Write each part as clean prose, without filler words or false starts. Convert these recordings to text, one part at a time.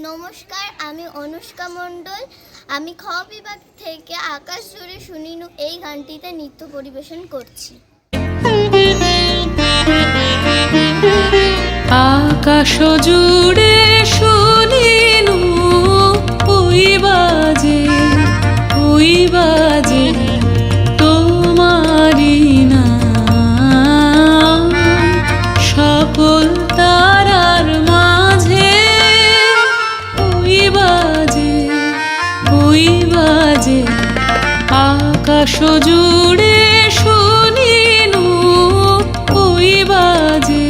নমস্কার, আমি অনুষ্কা মণ্ডল। আমি খ বিভাগ থেকে আকাশ জুড়ে শুনিনু এই গানটিতে নৃত্য পরিবেশন করছি। আকাশ জুড়ে শুনিনু ওই বাজে তোমারি নাম, সকল তারার মাঝে ওই বাজে আকাশ জুড়ে শুনিনু ওই বাজে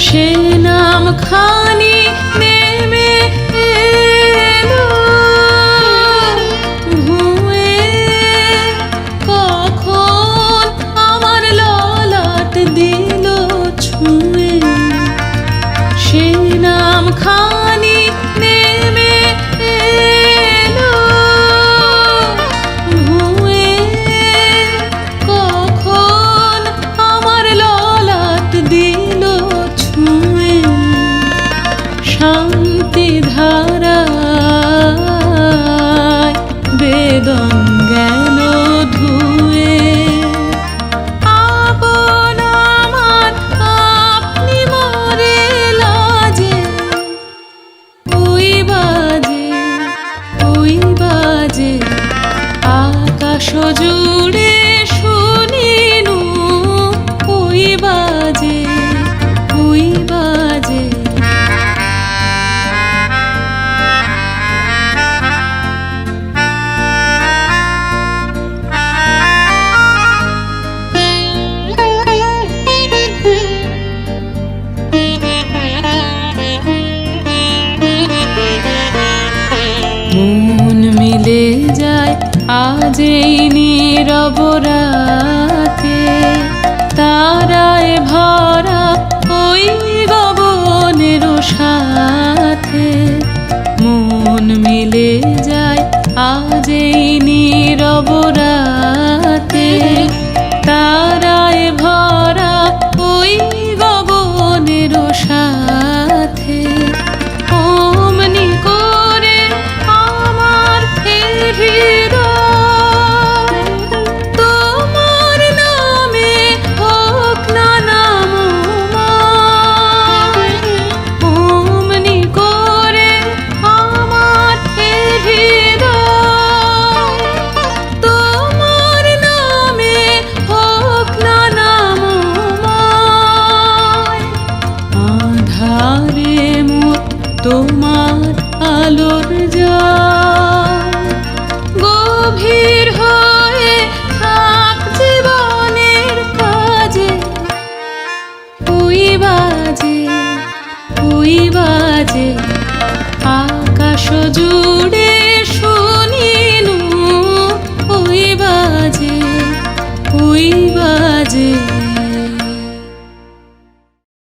সে নাম খানি নেমে এলো ভুঁয়ে, কখন আমার ললাট দিল ছুঁয়ে। সে নাম খানি নেমে এলো ভুঁয়ে, কখন আমার ললাট দিল ছুঁয়ে। শান্তি ধারায় বেদন গেল ধুয়ে, আপন আমার আপনি মরে লাজে ওই বাজে আকাশ জুড়ে শুনিনু ওই বাজে। মন মিলে যায় আজ এই নীরব রাতে, তারায় ভরা ওই গগনের সাথে। মন মিলে যায় আজ এই নীরব রাতে, তারায় ভরা ওই গগনের সাথে। অমনি করে আমার হৃদয় তোমার নামে হোক না নামময়। অমনি করে আমার হৃদয় তোমার নামে হোক না নামময়। আধারে মোর তোমার আলোর জল, গভীর হয়ে থাক জীবনের কাজে ওই বাজে আকাশ জুড়ে